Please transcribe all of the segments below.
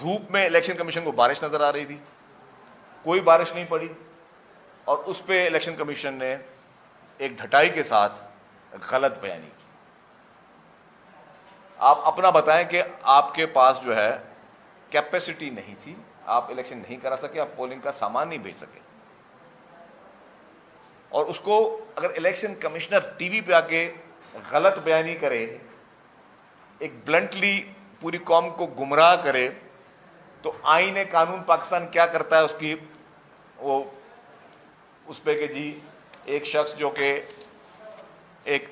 धूप में election commission को बारिश नजर आ रही थी, कोई बारिश नहीं पड़ी और उस पे इलेक्शन कमीशन ने एक ढटाई के साथ गलत बयानी की। आप अपना बताएं कि आपके पास जो है कैपेसिटी नहीं थी, आप इलेक्शन नहीं करा सके, आप पोलिंग का सामान नहीं भेज सके, और उसको अगर इलेक्शन कमिश्नर टीवी पे आके गलत बयानी करे, एक ब्लंटली पूरी कौम को गुमराह करे, तो आईने कानून पाकिस्तान क्या करता है उसकी वो उस पे कि जी एक शख्स जो कि एक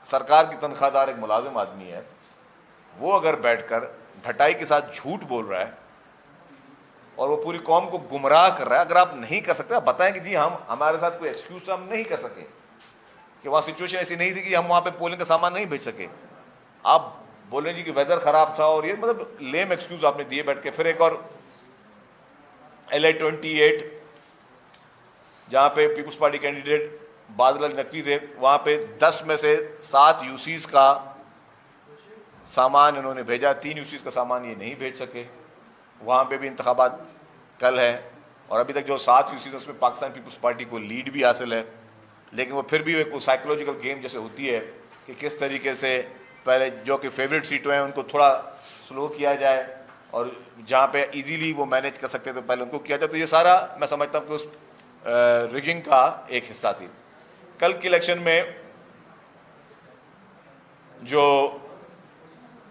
सरकार की तनख्वाहदार एक मुलाजिम आदमी है, वो अगर बैठकर ढटाई के साथ झूठ बोल रहा है और वो पूरी कौम को गुमराह कर रहा है, अगर आप नहीं कर सकते, आप बताएं कि जी हम हमारे साथ कोई एक्सक्यूज हम नहीं कर सके, कि वहाँ सिचुएशन ऐसी नहीं थी कि हम वहाँ पे पोलिंग का सामान नहीं भेज सके। आप बोले जी कि वेदर खराब था और ये मतलब लेम एक्सक्यूज आपने दिए बैठ के। फिर एक और LA-28 जहाँ पे पीपुल्स पार्टी कैंडिडेट बादल नकवी थे, वहाँ पे 10 में से 7 यूसीज का सामान इन्होंने भेजा, 3 यूसीज का सामान ये नहीं भेज सके। वहाँ पे भी इंतखाबात कल है और अभी तक जो 7 यूसीज उसमें पाकिस्तान पीपुल्स पार्टी को लीड भी हासिल है, लेकिन वो फिर भी एक साइकोलॉजिकल गेम जैसे होती है कि किस तरीके से पहले जो कि फेवरेट सीटें हैं उनको थोड़ा स्लो किया जाए और जहाँ पे इजीली वो मैनेज कर सकते थे पहले उनको किया जाए। तो ये सारा मैं समझता हूँ कि उस रिगिंग का एक हिस्सा थी। कल के इलेक्शन में जो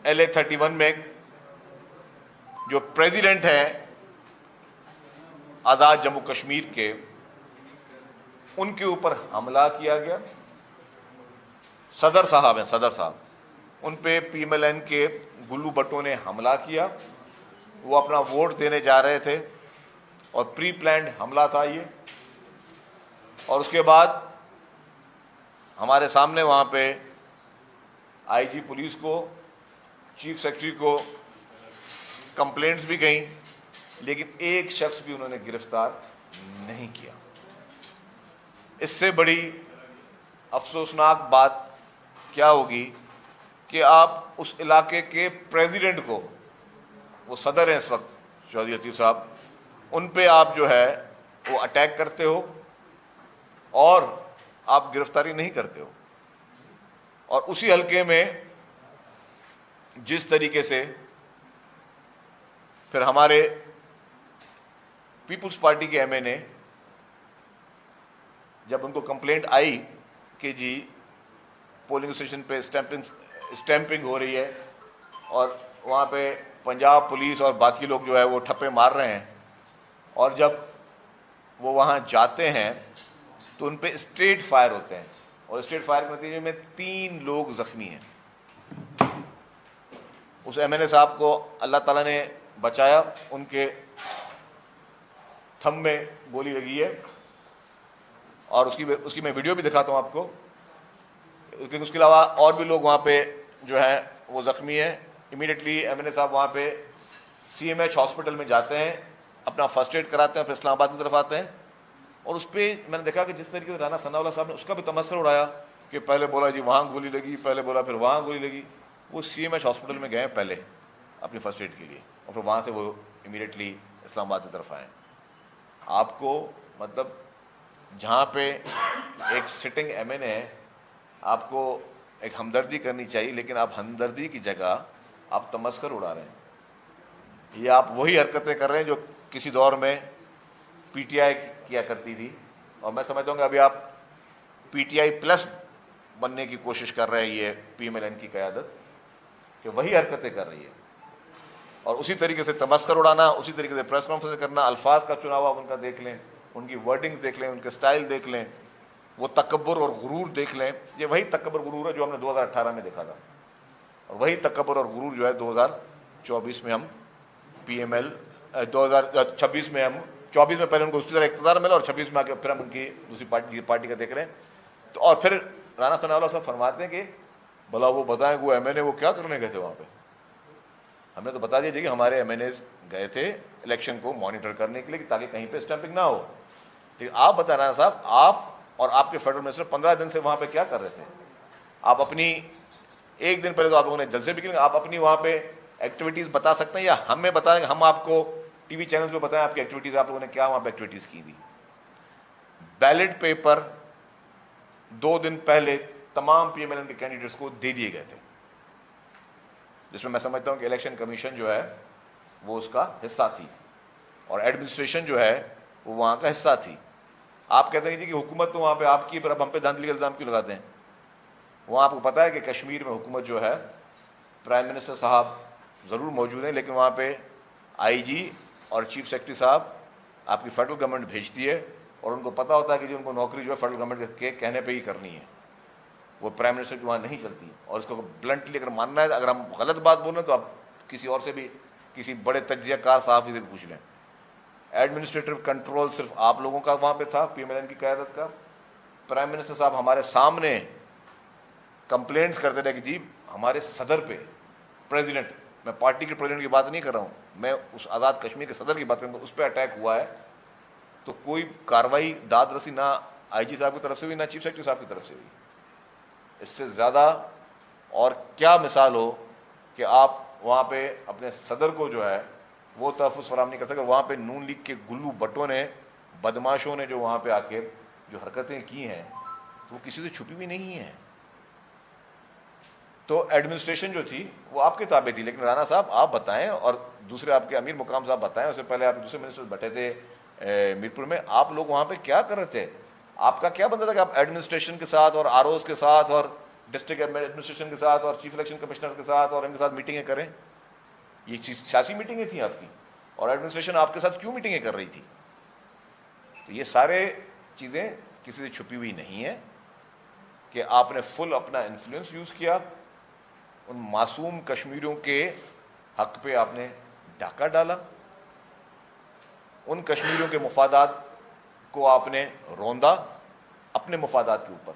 LA-31 में जो प्रेसिडेंट है आज़ाद जम्मू कश्मीर के, उनके ऊपर हमला किया गया। सदर साहब हैं, सदर साहब, उन पे PMLN के गुल्लू भट्टों ने हमला किया। वो अपना वोट देने जा रहे थे और प्री प्लान्ड हमला था ये। और उसके बाद हमारे सामने वहाँ पे IG पुलिस को, चीफ सेक्रेटरी को कंप्लेंट्स भी गई, लेकिन एक शख्स भी उन्होंने गिरफ्तार नहीं किया। इससे बड़ी अफसोसनाक बात क्या होगी कि आप उस इलाके के प्रेसिडेंट को, वो सदर हैं इस वक्त चौधरी अतीफ साहब, उन पे आप जो है वो अटैक करते हो और आप गिरफ्तारी नहीं करते हो। और उसी हलके में जिस तरीके से फिर हमारे पीपुल्स पार्टी के MNA, जब उनको कंप्लेंट आई कि जी पोलिंग स्टेशन पे स्टैंपिंग हो रही है और वहाँ पे पंजाब पुलिस और बाकी लोग जो है वो ठप्पे मार रहे हैं, और जब वो वहाँ जाते हैं तो उन पे स्ट्रेट फायर होते हैं और स्ट्रेट फायर के नतीजे में 3 लोग जख्मी हैं। उस MNA साहब को अल्लाह ताला ने बचाया, उनके थंब में गोली लगी है और उसकी मैं वीडियो भी दिखाता हूँ आपको। उसके अलावा और भी लोग वहाँ पे जो है वो जख्मी हैं। इमीडिएटली MNA साहब वहाँ पे CMH हॉस्पिटल में जाते हैं, अपना फर्स्ट एड कराते हैं, फिर इस्लामाबाद की तरफ आते हैं। और उस पर मैंने देखा कि जिस तरीके से राना सनाउल्लाह साहब ने उसका भी तमस्सुर उड़ाया कि पहले बोला जी वहाँ गोली लगी, पहले बोला फिर वहाँ गोली लगी। वो CMH हॉस्पिटल में गए पहले अपनी फर्स्ट एड के लिए और फिर वहाँ से वो इमीडिएटली इस्लामाबाद की तरफ आए। आपको मतलब जहाँ पे एक सिटिंग MNA है, आपको एक हमदर्दी करनी चाहिए, लेकिन आप हमदर्दी की जगह आप तमस्कर उड़ा रहे हैं। ये आप वही हरकतें कर रहे हैं जो किसी दौर में PTI किया करती थी, और मैं समझता हूँ कि अभी आप PTI प्लस बनने की कोशिश कर रहे हैं ये PMLN की क़यादत, कि वही हरकतें कर रही है। और उसी तरीके से तमस्कर उड़ाना, उसी तरीके से प्रेस कॉन्फ्रेंस करना, अल्फाज का चुनाव आप उनका देख लें, उनकी वर्डिंग देख लें, उनके स्टाइल देख लें, वो तकब्बुर और गुरूर देख लें। ये वही तकब्बुर गुरूर है जो हमने 2018 में देखा था, और वही तकब्बुर और गुरूर जो है 2024 में हम PML 2026 में हम 24 में पहले उनको उसी तरह इक़्तिदार मिला और 26 में आके फिर हम उनकी दूसरी पार्टी का देख रहे हैं। तो और फिर राना सनाउल्लाह साहब फरमाते हैं कि भला वो बताएं वो MNA वो क्या करने गए थे वहाँ पे। हमने तो बता दिया कि हमारे MNAs गए थे इलेक्शन को मॉनिटर करने के लिए ताकि कहीं पे स्टैंपिंग ना हो। ठीक, आप बता राना साहब, आप और आपके फेडरल मिनिस्टर 15 दिन से वहाँ पे क्या कर रहे थे? आप अपनी एक दिन पहले तो आप लोगों ने जलसे भी किए, आप अपनी वहाँ पे एक्टिविटीज़ बता सकते हैं या हमें बताएं, हम आपको टीवी चैनल पे बताएं आपकी एक्टिविटीज़, आप लोगों ने क्या वहाँ पे एक्टिविटीज़ की थी। बैलेट पेपर 2 दिन पहले तमाम पीएमएलएन के कैंडिडेट्स को दे दिए गए थे, जिसमें मैं समझता हूँ कि इलेक्शन कमीशन जो है वो उसका हिस्सा थी और एडमिनिस्ट्रेशन जो है वो वहाँ का हिस्सा थी। आप कहते हैं जी कि हुकूमत तो वहाँ पे आपकी, पर अब हम पे धांधली का इल्ज़ाम क्यों लगाते हैं? वहाँ आपको पता है कि कश्मीर में हुकूमत जो है, प्राइम मिनिस्टर साहब ज़रूर मौजूद हैं, लेकिन वहाँ पे आईजी और चीफ सेक्रेटरी साहब आपकी फेडरल गवर्नमेंट भेजती है और उनको पता होता है कि जो उनको नौकरी जो है फेडरल गवर्नमेंट के कहने पे ही करनी है, वो प्राइम मिनिस्टर की वहाँ नहीं चलती। और इसको ब्लंटली अगर मानना है, अगर हम गलत बात बोल रहे हैं तो आप किसी और से भी, किसी बड़े तज्जियाकार सहाफ़ी से भी पूछ लें। एडमिनिस्ट्रेटिव कंट्रोल सिर्फ आप लोगों का वहाँ पे था, पीएमएलएन की क़यादत का। प्राइम मिनिस्टर साहब हमारे सामने कंप्लेंट्स करते रहे कि जी हमारे सदर पे, प्रेसिडेंट, मैं पार्टी के प्रेसिडेंट की बात नहीं कर रहा हूँ, मैं उस आज़ाद कश्मीर के सदर की बात करूँगा, उस पर अटैक हुआ है। तो कोई कार्रवाई, दाद रसी ना आईजी साहब की तरफ से हुई, ना चीफ सेक्रेटरी साहब की तरफ से हुई। इससे ज़्यादा और क्या मिसाल हो कि आप वहाँ पे अपने सदर को जो है वो तहफ़्फ़ुज़ फराहम नहीं कर सकते। वहाँ पे नून लीग के गुल्लू भट्टों ने, बदमाशों ने जो वहाँ पे आके जो हरकतें की हैं तो वो किसी से छुपी भी नहीं है। तो एडमिनिस्ट्रेशन जो थी वो आपके ताबे थी, लेकिन राणा साहब आप बताएं और दूसरे आपके अमीर मुकाम साहब बताएं, उससे पहले आप दूसरे मिनिस्टर बैठे थे मीरपुर में, आप लोग वहाँ पे क्या कर रहे थे? आपका क्या बनता था कि आप एडमिनिस्ट्रेशन के साथ और आरओज के साथ और डिस्ट्रिक्ट एडमिनिस्ट्रेशन के साथ और चीफ इलेक्शन कमिश्नर के साथ और इनके साथ मीटिंगें करें? ये सियासी मीटिंगें थी आपकी, और एडमिनिस्ट्रेशन आपके साथ क्यों मीटिंगें कर रही थी? तो ये सारे चीज़ें किसी से छुपी हुई नहीं है कि आपने फुल अपना इन्फ्लुएंस यूज़ किया, उन मासूम कश्मीरियों के हक पे आपने डाका डाला, उन कश्मीरियों के मुफादात को आपने रौंदा अपने मुफादात के ऊपर।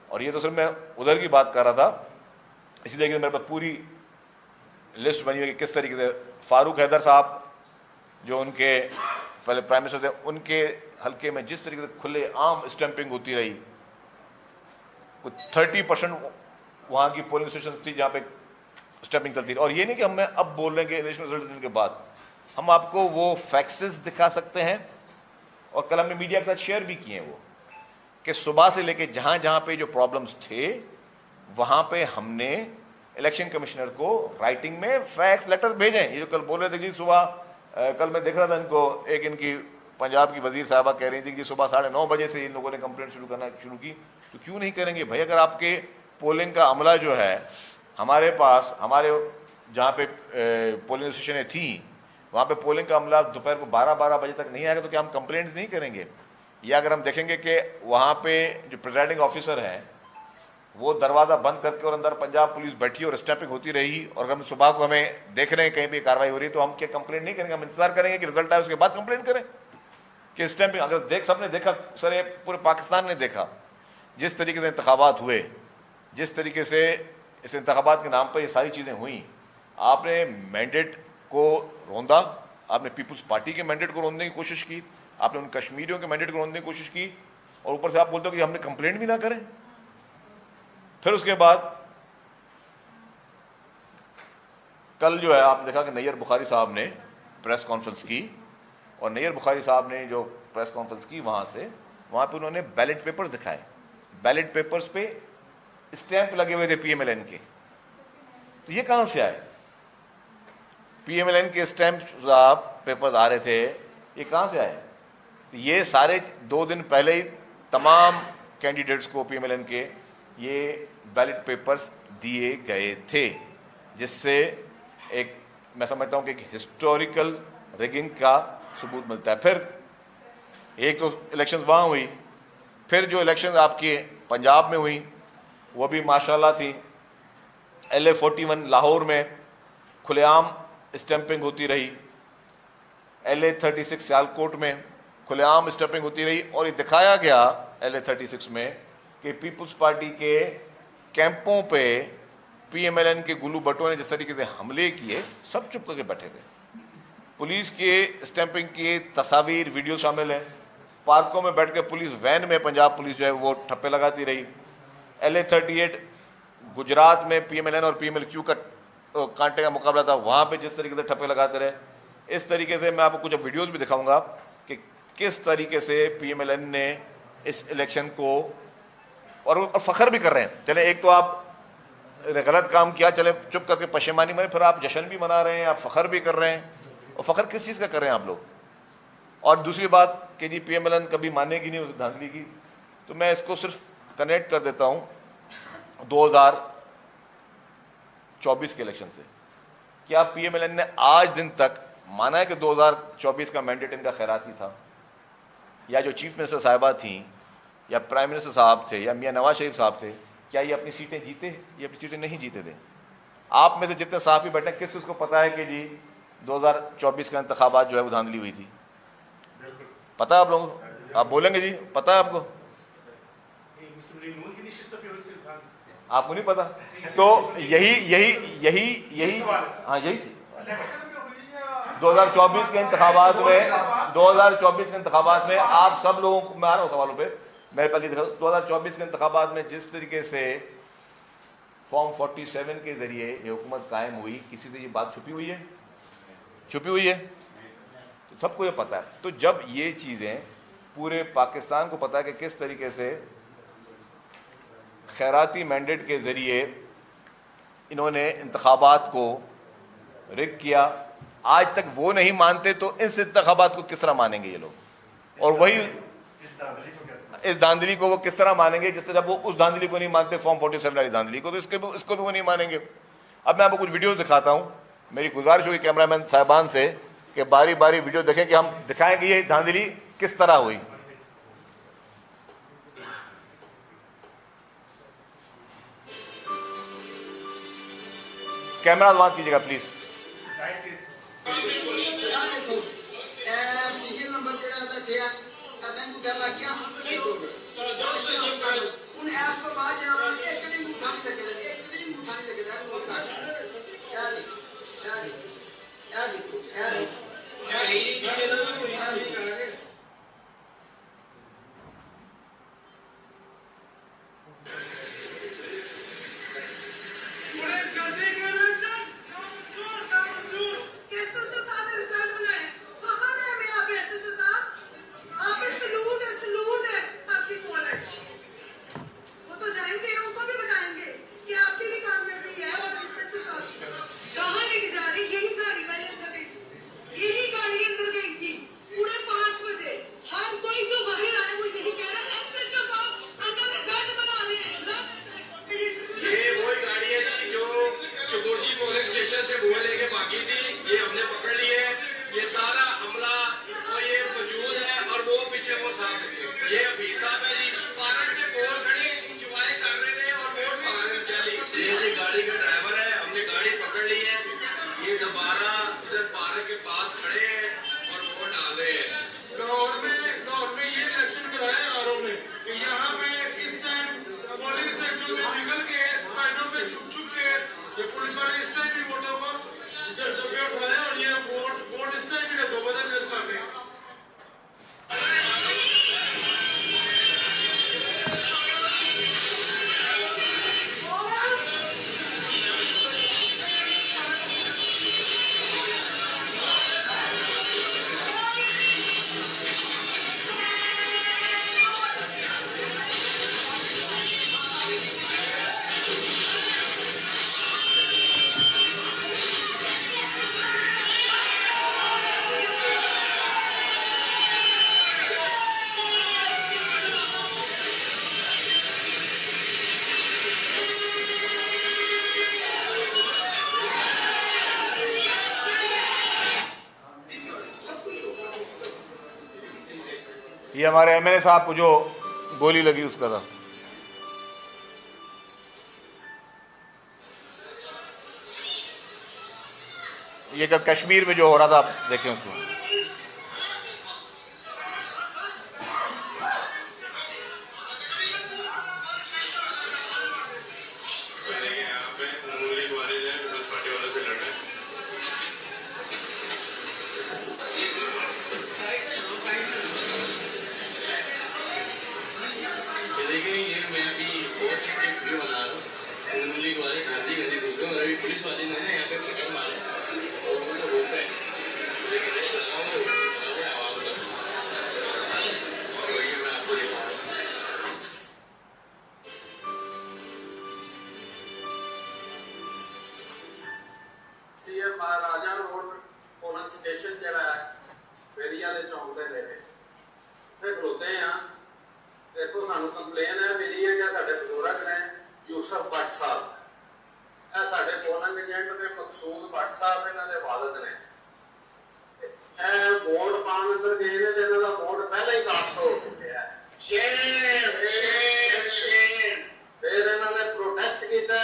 और ये तो सिर्फ मैं उधर की बात कर रहा था, इसलिए कि मेरे पास पूरी लिस्ट बनी हुई कि किस तरीके से फारूक हैदर साहब जो उनके पहले प्राइम मिनिस्टर थे, उनके हल्के में जिस तरीके से खुले आम स्टैंपिंग होती रही, कुछ 30% वहाँ की पोलिंग स्टेशन थी जहाँ पे स्टैंपिंग चलती रही। और ये नहीं कि हमें अब बोल रहे हैं कि इलेक्शन रिजल्ट देने के बाद, हम आपको वो फैक्सेस दिखा सकते हैं और कल हमने मीडिया के साथ शेयर भी किए हैं वो, कि सुबह से लेके जहाँ जहाँ पे जो प्रॉब्लम्स थे वहाँ पे हमने इलेक्शन कमिश्नर को राइटिंग में फैक्स लेटर भेजे। ये जो कल बोल रहे थे जी सुबह, कल मैं देख रहा था इनको, एक इनकी पंजाब की वजीर साहबा कह रही थी कि सुबह 9:30 बजे से इन लोगों ने कंप्लेंट शुरू की। तो क्यों नहीं करेंगे भाई? अगर आपके पोलिंग का अमला जो है हमारे पास, हमारे जहाँ पे पोलिंग स्टेशनें थी वहाँ पे पोलिंग का अमला दोपहर को 12 बजे तक नहीं आएगा, तो क्या हम कंप्लेंट नहीं करेंगे? या अगर हम देखेंगे कि वहाँ पे जो प्रिजाइडिंग ऑफिसर हैं वो दरवाज़ा बंद करके और अंदर पंजाब पुलिस बैठी और स्टैंपिंग होती रही, और अगर हम सुबह को हमें देख रहे हैं कहीं भी कार्रवाई हो रही है, तो हम क्या कंप्लेंट नहीं करेंगे? हम इंतजार करेंगे कि रिजल्ट आए उसके बाद कंप्लेंट करें कि स्टैंपिंग? अगर सबने देखा, सर ये पूरे पाकिस्तान ने देखा जिस तरीके से इंतखाबात हुए, जिस तरीके से इस इंतखाबात के नाम पर ये सारी चीज़ें हुई, आपने मैंडेट को रौंदा, आपने पीपल्स पार्टी के मैंडेट को रोंदने की कोशिश की, आपने उन कश्मीरियों के मैंडेट को रोंदने की कोशिश की, और ऊपर से आप बोलते हो कि हमने कंप्लेंट भी ना करें। फिर उसके बाद कल जो है आपने देखा कि नैयर बुखारी साहब ने प्रेस कॉन्फ्रेंस की, और नैयर बुखारी साहब ने जो प्रेस कॉन्फ्रेंस की वहाँ पे उन्होंने बैलेट पेपर्स दिखाए। बैलेट पेपर्स पे स्टैंप लगे हुए थे पीएमएलएन के। तो ये कहाँ से आए? पीएमएलएन के स्टैंप पेपर्स आ रहे थे, ये कहाँ से आए? तो ये सारे 2 दिन पहले ही तमाम कैंडिडेट्स को पीएमएलएन के ये बैलेट पेपर्स दिए गए थे, जिससे एक, मैं समझता हूँ कि एक हिस्टोरिकल रिगिंग का सबूत मिलता है। फिर एक तो इलेक्शंस वहाँ हुई, फिर जो इलेक्शंस आपकी पंजाब में हुई वो भी माशाल्लाह थी। LA41 लाहौर में खुलेआम स्टैंपिंग होती रही, LA36 सियालकोट में खुलेआम स्टैंपिंग होती रही, और ये दिखाया गया LA36 में कि पीपल्स पार्टी के कैंपों पे पीएमएलएन के गुल्लू भट्टों ने जिस तरीके से हमले किए, सब चुप करके बैठे थे। पुलिस के स्टैंपिंग की तस्वीर, वीडियो शामिल है। पार्कों में बैठ के पुलिस वैन में पंजाब पुलिस जो है वो ठप्पे लगाती रही। LA38 गुजरात में पीएमएलएन और पीएमएलक्यू का कांटे का मुकाबला था, वहाँ पे जिस तरीके से ठप्पे लगाते रहे, इस तरीके से मैं आपको कुछ वीडियोस भी दिखाऊंगा कि किस तरीके से PMLN ने इस इलेक्शन को, और फ़ख्र भी कर रहे हैं। चले, एक तो आप गलत काम किया, चले चुप करके पशेमानी मने, फिर आप जश्न भी मना रहे हैं, आप फ़ख्र भी कर रहे हैं। और फ़ख्र किस चीज़ का कर रहे हैं आप लोग? और दूसरी बात कि जी PMLN कभी मानेगी नहीं उस धांधली की, तो मैं इसको सिर्फ कनेक्ट कर देता हूँ 2024 के इलेक्शन से। क्या PMLN ने आज दिन तक माना है कि 2024 का मैंडेट इनका खैराती था? या जो चीफ मिनिस्टर साहिबा थी, या प्राइम मिनिस्टर साहब थे, या मियाँ नवाज शरीफ साहब थे, क्या ये अपनी सीटें जीते? ये अपनी सीटें नहीं जीते थे। आप में से जितने सहाफ़ी बैठे, किस किसको पता है कि जी 2024 का इंतखाबात जो है वो धांधली हुई थी? पता है आप लोगों को? आप बोलेंगे जी पता है आपको? आपको नहीं पता? तो यही हाँ, यही 2024 के इंतखाबात में आप सब लोगों को, मैं आ रहा हूँ सवालों पे, मेरे पहले 2024 के इंतखाबात में जिस तरीके से फॉर्म 47 के जरिए ये हुकूमत कायम हुई, किसी से ये बात छुपी हुई है? छुपी हुई है? तो सबको ये पता है। तो जब ये चीज़ें पूरे पाकिस्तान को पता है कि किस तरीके से खैराती मैंडेट के ज़रिए इन्होंने इंतखाबात को रिग किया, आज तक वो नहीं मानते, तो इस इंतखाबात को किस तरह मानेंगे ये लोग? और वही इस धांधली को वो किस तरह मानेंगे जिस तरह वो उस धांधली को नहीं मानते, फॉर्म 47 वाली धांधली को, तो इसको भी वो नहीं मानेंगे। अब मैं आपको कुछ वीडियोस दिखाता हूँ। मेरी गुजारिश होगी कैमरामैन साहबान से कि बारी बारी वीडियो देखें कि हम दिखाएंगे ये धांधली किस तरह हुई। कैमरा ऑन कीजिएगा प्लीज। ये हमारे MLA साहब को जो गोली लगी उसका था। ये जब कश्मीर में जो हो रहा था, आप देखें उसको। पुलिस वाले ने ਰਾਜਾ ਰੋਡ ਪੋਲਿੰਗ ਸਟੇਸ਼ਨ ਜਿਹੜਾ ਹੈ ਵੇਰੀਆ ਦੇ ਚੌਂਕ ਦੇ ਨੇੜੇ ਉੱਥੇ ਖਲੋਤੇ ਆ। ਇੱਥੋਂ ਸਾਨੂੰ ਕੰਪਲੇਨ ਹੈ ਮਿਲੀ ਹੈ ਕਿ ਸਾਡੇ ਬਜ਼ੁਰਗ ਨੇ ਯੂਸਫ ਭੱਟ ਸਾਹਿਬ, ਇਹ ਸਾਡੇ ਪੋਲਿੰਗ ਏਜੰਟ ਨੇ ਮਕਸੂਦ ਭੱਟ ਸਾਹਿਬ ਇਹਨਾਂ ਦੇ ਵਾਲਿਦ ਨੇ, ਇਹ ਵੋਟ ਪਾਉਣ ਅੰਦਰ ਗਏ ਨੇ ਤੇ ਇਹਨਾਂ ਦਾ ਵੋਟ ਪਹਿਲਾਂ ਹੀ ਕਾਸਟ ਹੋ ਚੁੱਕਿਆ ਹੈ। ਫਿਰ ਇਹਨਾਂ ਨੇ ਪ੍ਰੋਟੈਸਟ ਕੀਤਾ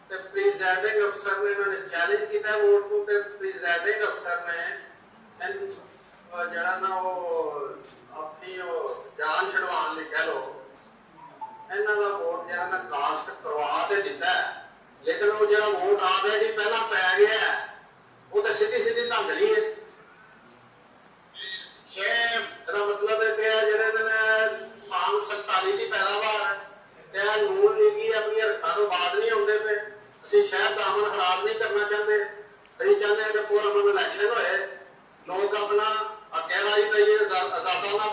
ਤੇ ਪ੍ਰੀਜ਼ਾਈਡਿੰਗ ਅਫਸਰ ਨੇ ਇਹਨਾਂ ਨੇ ਚੈਲੰਜ ਕੀਤਾ ਵੋਟ ਨੂੰ, ਤੇ ਪ੍ਰੀਜ਼ਾਈਡਿੰਗ ਅਫਸਰ ਨੇ ਜਿਹੜਾ ਨਾ ਉਹ ਆਪਣੀ ਉਹ ਜਾਨ ਛਡਵਾਉਣ ਲਈ ਕਹਿ ਲਓ ਇਹਨਾਂ ਦਾ ਵੋਟ ਜਿਹੜਾ ਨਾ ਕਾਸਟ ਕਰਵਾ ਤੇ ਦਿੱਤਾ, ਲੇਕਿਨ ਉਹ ਜਿਹੜਾ ਵੋਟ ਆ ਰਿਹਾ ਸੀ ਪਹਿਲਾਂ ਪੈ ਗਿਆ ਉਹ ਤਾਂ ਸਿੱਧੀ ਸਿੱਧੀ ਧਾਂਦਲੀ ਹੈ। ਇਹਦਾ ਮਤਲਬ ਹੈ ਕਿ ਜਿਹੜੇ ਨੇ ਸਾਲ 47 ਦੀ ਪੈਦਾਵਾਰ ਤੇ ਨੂਰ ਲੀਗੀ ਆਪਣੀਆਂ ਹੱਥਾਂ ਤੋਂ ਬਾਜ਼ ਨਹੀਂ ਆਉਂਦੇ ਪਏ। ਅਸੀਂ ਸ਼ਹਿਰ ਦਾ ਅਮਨ ਖਰਾਬ ਨਹੀਂ ਕਰਨਾ ਚਾਹੁੰਦੇ, ਅਸੀਂ ਚਾਹੁੰਦੇ ਹਾਂ ਕਿ ਪੁਰਅਮਨ ਇਲੈਕਸ਼ਨ ਹੋਏ, ਲੋਕ ਆਪਣਾ ਕਹਿ ਰਾਜੀ ਦਾ ਇਹ ਆਜ਼ਾਦਾਨਾ